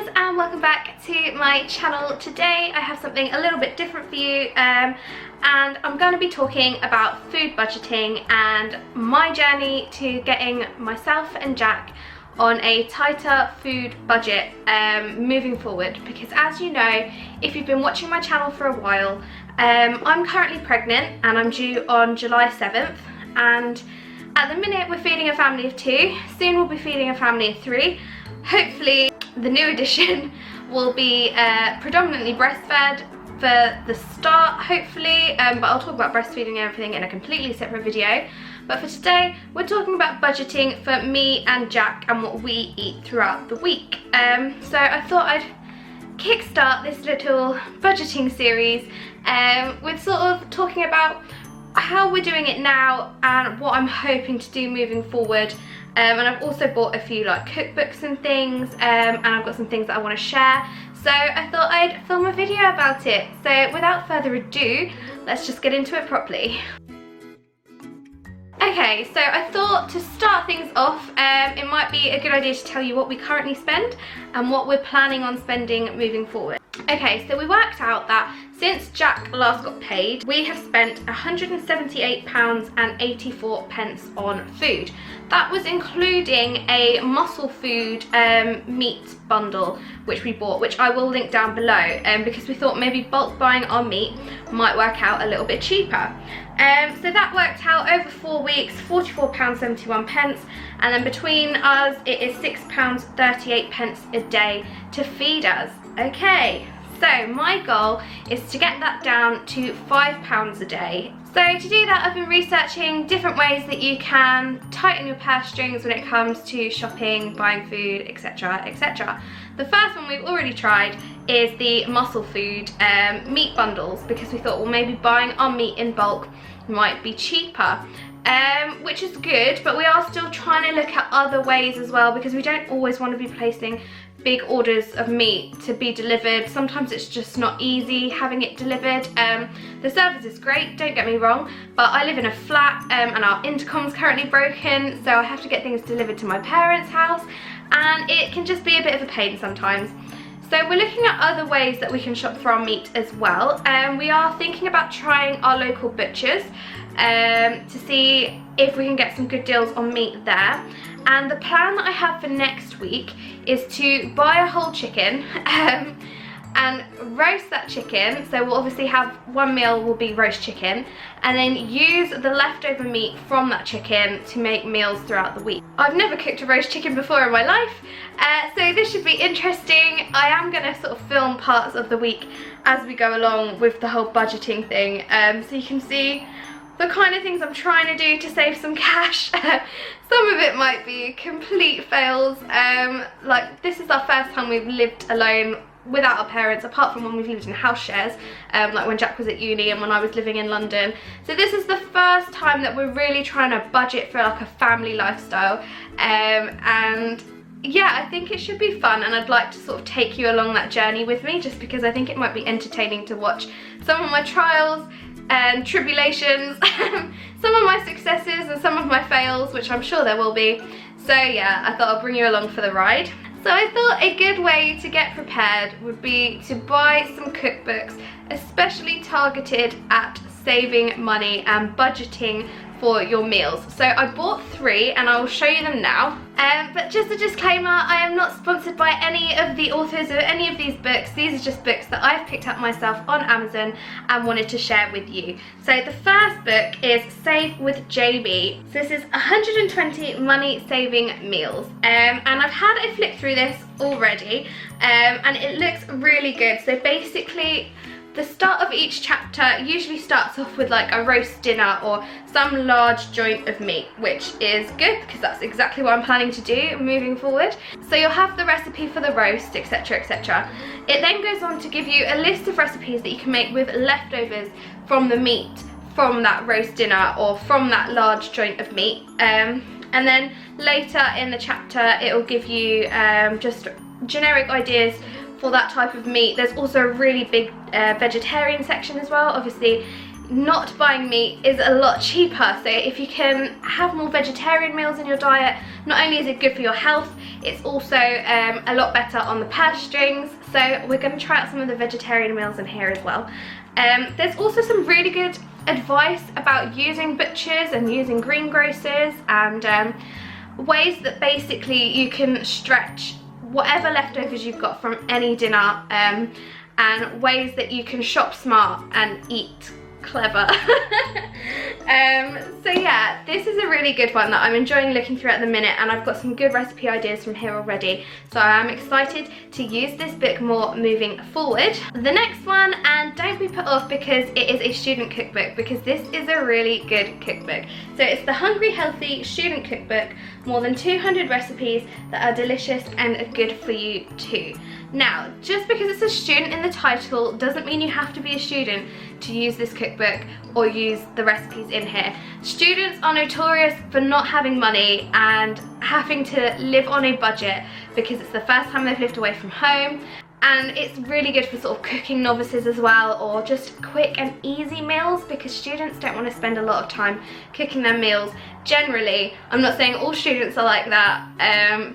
guys, and welcome back to my channel. Today I have something a little bit different for you, and I'm going to be talking about food budgeting and my journey to getting myself and Jack on a tighter food budget moving forward. Because as you know, if you've been watching my channel for a while, I'm currently pregnant and I'm due on July 7th, and at the minute we're feeding a family of 2. Soon we'll be feeding a family of 3. Hopefully the new addition will be predominantly breastfed for the start, hopefully, but I'll talk about breastfeeding and everything in a completely separate video. But for today, we're talking about budgeting for me and Jack and what we eat throughout the week. So I thought I'd kickstart this little budgeting series with sort of talking about how we're doing it now and what I'm hoping to do moving forward. And I've also bought a few like cookbooks and things, and I've got some things that I want to share, so I thought I'd film a video about it. So without further ado, let's just get into it properly. Okay, so I thought to start things off, it might be a good idea to tell you what we currently spend and what we're planning on spending moving forward. Okay, so we worked out that since Jack last got paid, we have spent £178.84 on food. That was including a muscle food meat bundle which we bought, which I will link down below, because we thought maybe bulk buying our meat might work out a little bit cheaper. So that worked out over 4 weeks, £44.71, and then between us it is £6.38 a day to feed us. Okay, so my goal is to get that down to £5 a day. So to do that, I've been researching different ways that you can tighten your purse strings when it comes to shopping, buying food, etc, etc. The first one we've already tried is the muscle food meat bundles, because we thought, well, maybe buying our meat in bulk might be cheaper, which is good, but we are still trying to look at other ways as well, because we don't always want to be placing big orders of meat to be delivered. Sometimes it's just not easy having it delivered. The service is great, don't get me wrong, but I live in a flat and our intercom's currently broken, so I have to get things delivered to my parents' house, and it can just be a bit of a pain sometimes. So we're looking at other ways that we can shop for our meat as well. We are thinking about trying our local butchers to see if we can get some good deals on meat there. And the plan that I have for next week is to buy a whole chicken and roast that chicken. So we'll obviously have one meal will be roast chicken, and then use the leftover meat from that chicken to make meals throughout the week. I've never cooked a roast chicken before in my life, so this should be interesting. I am going to sort of film parts of the week as we go along with the whole budgeting thing, so you can see the kind of things I'm trying to do to save some cash. Some of it might be complete fails. Like, this is our first time we've lived alone without our parents, apart from when we've lived in house shares, like when Jack was at uni and when I was living in London. So this is the first time that we're really trying to budget for like a family lifestyle, and yeah, I think it should be fun, and I'd like to sort of take you along that journey with me, just because I think it might be entertaining to watch some of my trials and tribulations, some of my successes and some of my fails, which I'm sure there will be. So yeah, I thought I'd bring you along for the ride. So I thought a good way to get prepared would be to buy some cookbooks, especially targeted at saving money and budgeting for your meals. So I bought 3 and I will show you them now. But just a disclaimer, I am not sponsored by any of the authors of any of these books. These are just books that I've picked up myself on Amazon and wanted to share with you. So the first book is Save with JB. So this is 120 money saving meals. And I've had a flick through this already, and it looks really good. So basically, the start of each chapter usually starts off with like a roast dinner or some large joint of meat, which is good because that's exactly what I'm planning to do moving forward. So you'll have the recipe for the roast, etc, etc. It then goes on to give you a list of recipes that you can make with leftovers from the meat from that roast dinner or from that large joint of meat. And then later in the chapter it will give you just generic ideas for that type of meat. There's also a really big vegetarian section as well. Obviously not buying meat is a lot cheaper. So if you can have more vegetarian meals in your diet, not only is it good for your health, it's also a lot better on the purse strings. So we're going to try out some of the vegetarian meals in here as well. There's also some really good advice about using butchers and using greengrocers, and ways that basically you can stretch whatever leftovers you've got from any dinner, and ways that you can shop smart and eat clever. So yeah, this is a really good one that I'm enjoying looking through at the minute, and I've got some good recipe ideas from here already, so I'm excited to use this book more moving forward. The next one, and don't be put off because it is a student cookbook, because this is a really good cookbook. So it's the Hungry Healthy Student Cookbook, more than 200 recipes that are delicious and are good for you too. Now, just because it's a student in the title doesn't mean you have to be a student to use this cookbook or use the recipes in here. Students are notorious for not having money and having to live on a budget because it's the first time they've lived away from home, and it's really good for sort of cooking novices as well, or just quick and easy meals, because students don't want to spend a lot of time cooking their meals. Generally, I'm not saying all students are like that,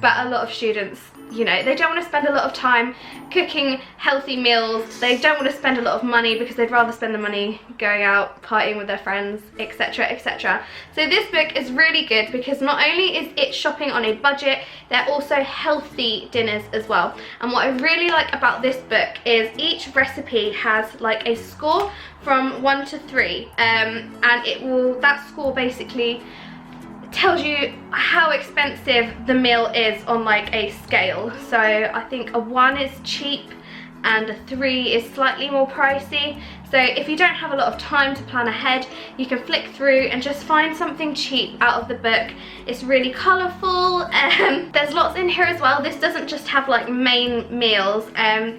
but a lot of students, you know, they don't want to spend a lot of time cooking healthy meals. They don't want to spend a lot of money because they'd rather spend the money going out partying with their friends, etc, etc. So this book is really good because not only is it shopping on a budget, they're also healthy dinners as well. And what I really like about this book is each recipe has like a score from 1 to 3, and that score basically tells you how expensive the meal is on like a scale. So I think a 1 is cheap and a 3 is slightly more pricey. So if you don't have a lot of time to plan ahead, you can flick through and just find something cheap out of the book. It's really colourful. There's lots in here as well. This doesn't just have like main meals.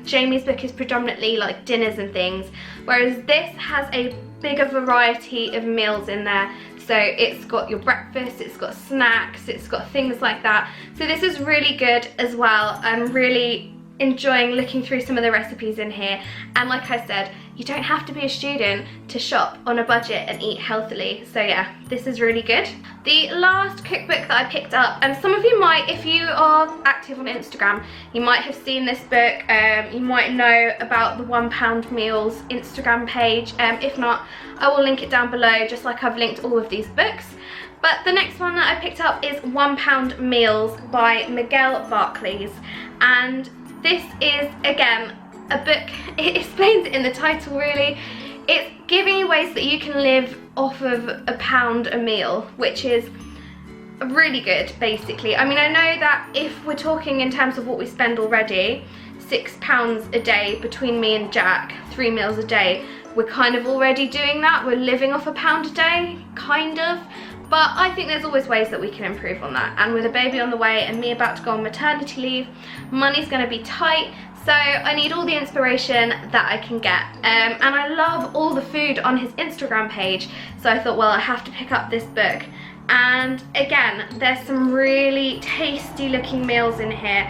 Jamie's book is predominantly like dinners and things, whereas this has a bigger variety of meals in there. So it's got your breakfast, it's got snacks, it's got things like that. So this is really good as well. I'm really enjoying looking through some of the recipes in here. And like I said, you don't have to be a student to shop on a budget and eat healthily. So yeah, this is really good. The last cookbook that I picked up, and some of you might, if you are active on Instagram, you might have seen this book. You might know about the £1 Meals Instagram page. If not, I will link it down below, just like I've linked all of these books. But the next one that I picked up is £1 Meals by Miguel Barclays. And this is, again, a book, it explains it in the title really. It's giving you ways that you can live off of £1 a meal, which is really good basically. I mean, I know that if we're talking in terms of what we spend already, £6 a day between me and Jack, 3 meals a day, we're kind of already doing that. We're living off £1 a day, kind of. But I think there's always ways that we can improve on that. And with a baby on the way and me about to go on maternity leave, money's going to be tight. So I need all the inspiration that I can get. And I love all the food on his Instagram page. So I thought, well, I have to pick up this book. And again, there's some really tasty looking meals in here.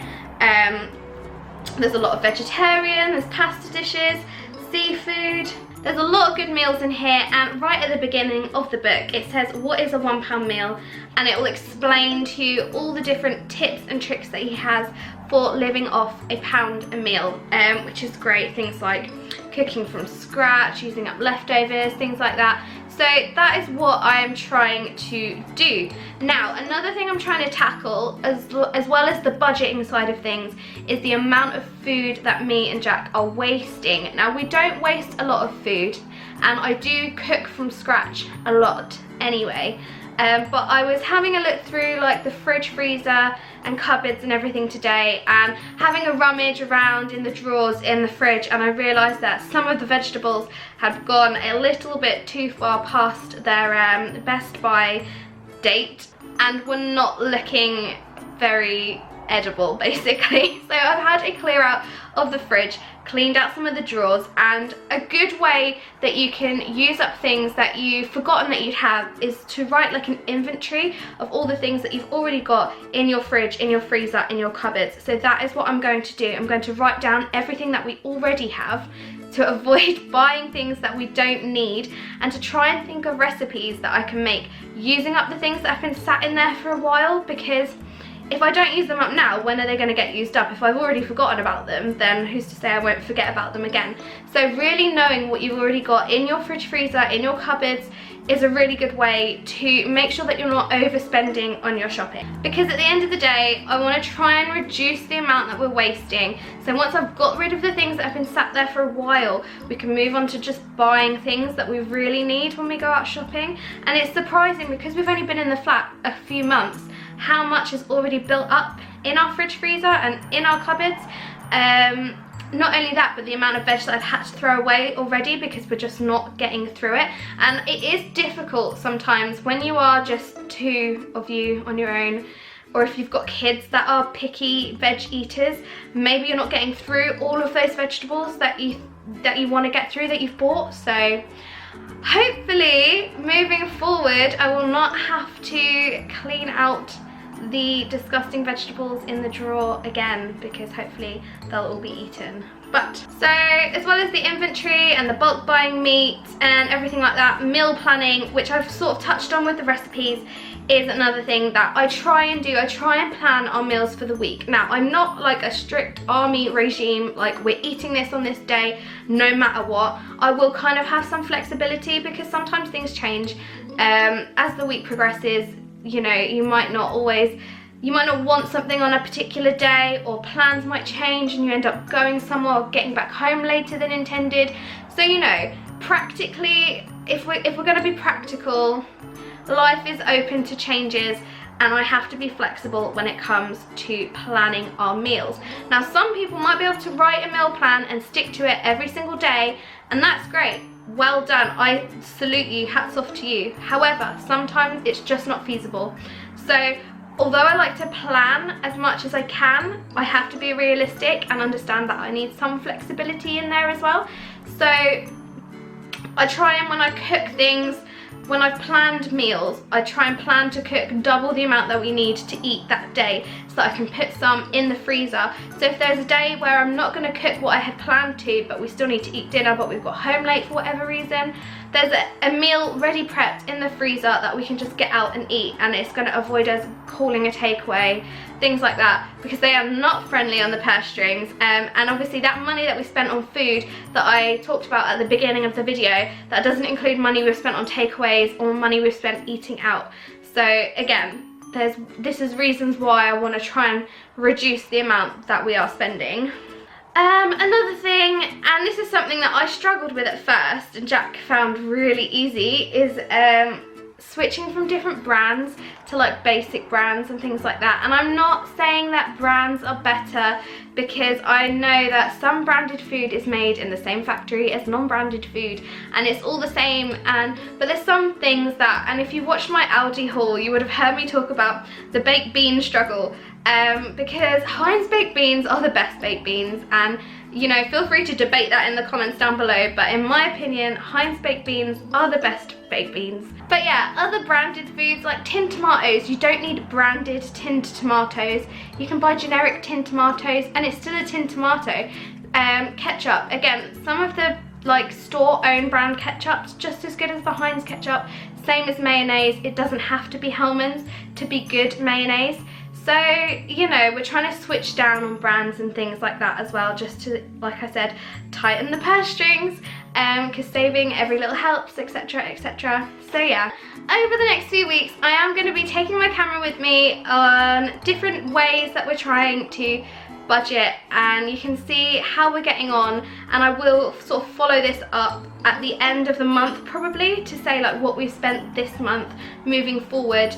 There's a lot of vegetarian, there's pasta dishes, seafood. There's a lot of good meals in here, and right at the beginning of the book it says what is a £1 meal, and it will explain to you all the different tips and tricks that he has for living off £1 a meal, which is great. Things like cooking from scratch, using up leftovers, things like that. So that is what I am trying to do. Now, another thing I'm trying to tackle, as well as the budgeting side of things, is the amount of food that me and Jack are wasting. Now, we don't waste a lot of food, and I do cook from scratch a lot anyway. But I was having a look through like the fridge, freezer and cupboards and everything today, and having a rummage around in the drawers in the fridge, and I realised that some of the vegetables had gone a little bit too far past their best by date and were not looking very edible basically. So I've had a clear out of the fridge, cleaned out some of the drawers, and a good way that you can use up things that you've forgotten that you'd have is to write like an inventory of all the things that you've already got in your fridge, in your freezer, in your cupboards. So that is what I'm going to do. I'm going to write down everything that we already have, to avoid buying things that we don't need, and to try and think of recipes that I can make using up the things that have been sat in there for a while, because if I don't use them up now, when are they going to get used up? If I've already forgotten about them, then who's to say I won't forget about them again? So really knowing what you've already got in your fridge freezer, in your cupboards, is a really good way to make sure that you're not overspending on your shopping. Because at the end of the day, I want to try and reduce the amount that we're wasting. So once I've got rid of the things that have been sat there for a while, we can move on to just buying things that we really need when we go out shopping. And it's surprising, because we've only been in the flat a few months, how much is already built up in our fridge freezer and in our cupboards. Not only that, but the amount of veg that I've had to throw away already because we're just not getting through it. And it is difficult sometimes when you are just two of you on your own, or if you've got kids that are picky veg eaters, maybe you're not getting through all of those vegetables that you want to get through, that you've bought. So hopefully moving forward, I will not have to clean out the disgusting vegetables in the drawer again, because hopefully they'll all be eaten. But so, as well as the inventory and the bulk buying meat and everything like that, meal planning, which I've sort of touched on with the recipes, is another thing that I try and do. I try and plan our meals for the week. Now, I'm not like a strict army regime, like we're eating this on this day no matter what. I will kind of have some flexibility, because sometimes things change as the week progresses. You know, you might not want something on a particular day, or plans might change and you end up going somewhere or getting back home later than intended. So, you know, practically, if we're going to be practical, life is open to changes, and I have to be flexible when it comes to planning our meals. Now, some people might be able to write a meal plan and stick to it every single day, and that's great. Well done, I salute you, hats off to you. However, sometimes it's just not feasible. So although I like to plan as much as I can, I have to be realistic and understand that I need some flexibility in there as well. So I try, and when I cook things, when I've planned meals, I try and plan to cook double the amount that we need to eat that day, so that I can put some in the freezer. So if there's a day where I'm not going to cook what I had planned to, but we still need to eat dinner, but we've got home late for whatever reason, there's a meal ready prepped in the freezer that we can just get out and eat, and it's going to avoid us calling a takeaway, things like that, because they are not friendly on the purse strings. And obviously that money that we spent on food that I talked about at the beginning of the video, that doesn't include money we've spent on takeaways or money we've spent eating out. So again, this is reasons why I want to try and reduce the amount that we are spending. Another thing, and this is something that I struggled with at first and Jack found really easy, is switching from different brands to like basic brands and things like that. And I'm not saying that brands are better, because I know that some branded food is made in the same factory as non-branded food, and it's all the same. But there's some things that, and if you watched my Aldi haul, you would have heard me talk about the baked bean struggle, because Heinz baked beans are the best baked beans, and you know, feel free to debate that in the comments down below, but in my opinion, Heinz baked beans are the best baked beans. But yeah, other branded foods like tinned tomatoes, you don't need branded tinned tomatoes. You can buy generic tinned tomatoes and it's still a tinned tomato. Ketchup, again, some of the like store-owned brand ketchup's just as good as the Heinz ketchup. Same as mayonnaise, it doesn't have to be Hellmann's to be good mayonnaise. So, you know, we're trying to switch down on brands and things like that as well, just to, like I said, tighten the purse strings, because saving every little helps, etc, etc. So yeah, over the next few weeks, I am going to be taking my camera with me on different ways that we're trying to budget, and you can see how we're getting on, and I will sort of follow this up at the end of the month probably, to say like what we've spent this month moving forward,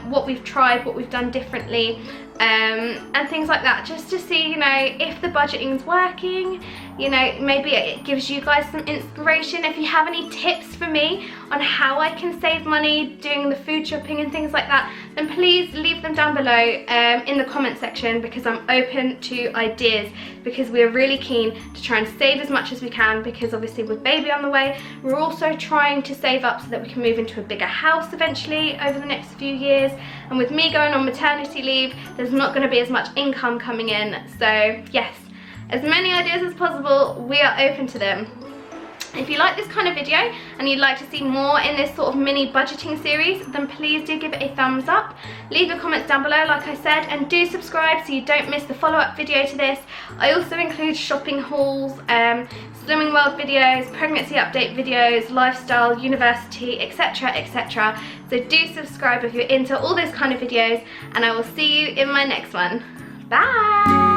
what we've tried, what we've done differently, and things like that, just to see, you know, if the budgeting's working. You know, maybe it gives you guys some inspiration. If you have any tips for me on how I can save money doing the food shopping and things like that, then please leave them down below in the comment section, because I'm open to ideas, because we're really keen to try and save as much as we can, because obviously with baby on the way, we're also trying to save up so that we can move into a bigger house eventually over the next few years. And with me going on maternity leave, there's not going to be as much income coming in. So yes, as many ideas as possible. We are open to them. If you like this kind of video and you'd like to see more in this sort of mini budgeting series, then please do give it a thumbs up. Leave your comments down below like I said, and do subscribe so you don't miss the follow-up video to this. I also include shopping hauls, Slimming World videos, pregnancy update videos, lifestyle, university, etc, etc. So do subscribe if you're into all those kind of videos, and I will see you in my next one. Bye!